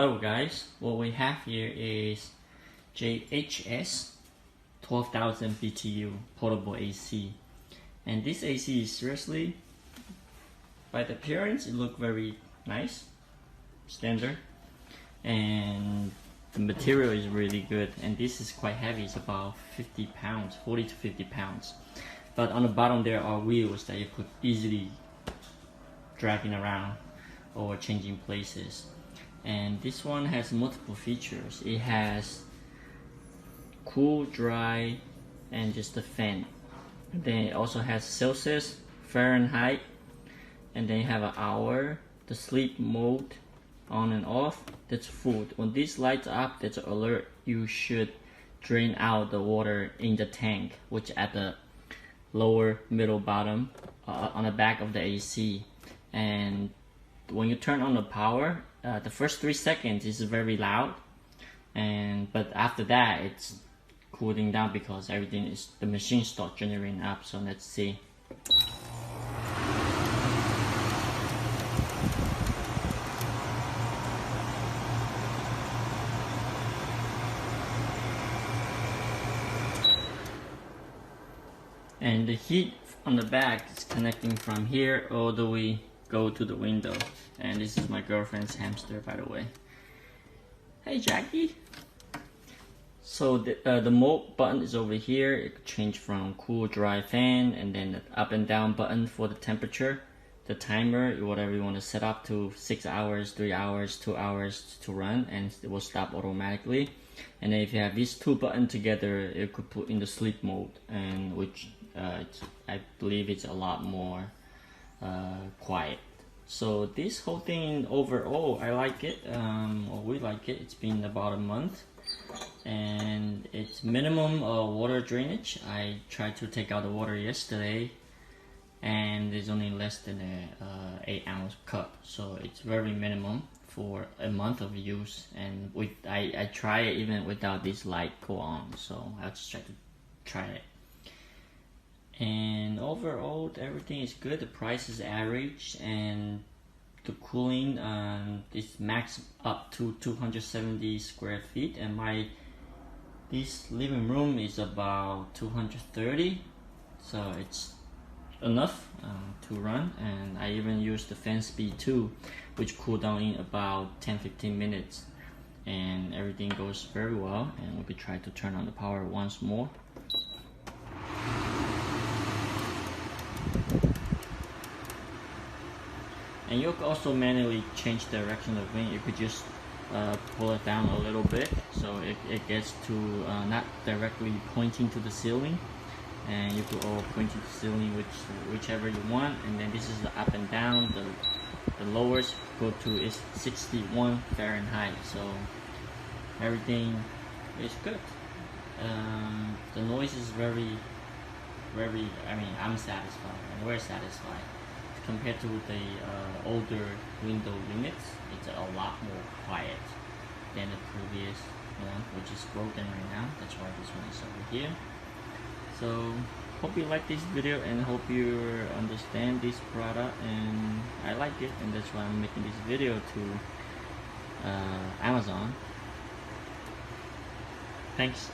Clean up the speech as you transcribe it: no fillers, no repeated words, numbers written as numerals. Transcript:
Hello guys, what we have here is JHS 12,000 BTU portable AC, and this AC is seriously, by the appearance it looks very nice, standard, and the material is really good, and this is quite heavy. It's about 50 pounds, 40 to 50 pounds, but on the bottom there are wheels that you could easily dragging around or changing places. And this one has multiple features. It has cool, dry, and just a fan. And then it also has Celsius, Fahrenheit, and then you have an hour, the sleep mode, on and off. That's full. When this lights up, that's an alert. You should drain out the water in the tank, which at the lower, middle, bottom, on the back of the AC. And when you turn on the power, the first 3 seconds is very loud, but after that it's cooling down because the machine starts generating up. So let's see. And the heat on the back is connecting from here all the way go to the window. And this is my girlfriend's hamster, by the way. Hey Jackie! So the mode button is over here. It could change from cool, dry, fan, and then the up and down button for the temperature. The timer, whatever you want to set up to 6 hours, 3 hours, 2 hours to run, and it will stop automatically. And then if you have these two buttons together, it could put in the sleep mode, and which I believe it's a lot more quiet. So this whole thing overall, I like it, or we like it. It's been about a month, and it's minimum water drainage. I tried to take out the water yesterday, and it's only less than a 8-ounce cup, so it's very minimum for a month of use. And I try it even without this light go on, so I'll just try to try it. And overall everything is good. The price is average, and the cooling is max up to 270 square feet, and this living room is about 230, so it's enough to run. And I even use the fan speed too, which cool down in about 10-15 minutes, and everything goes very well. And we could try to turn on the power once more. And you can also manually change the direction of the wind. You could just pull it down a little bit so it gets to not directly pointing to the ceiling, and you could all point to the ceiling whichever you want. And then this is the up and down. The lowest go to is 61 Fahrenheit, so everything is good. The noise is very, I mean, I'm satisfied and we're satisfied. Compared to the older window units, it's a lot more quiet than the previous one, which is broken right now. That's why this one is over here. So hope you like this video, and hope you understand this product, and I like it, and that's why I'm making this video to Amazon. Thanks.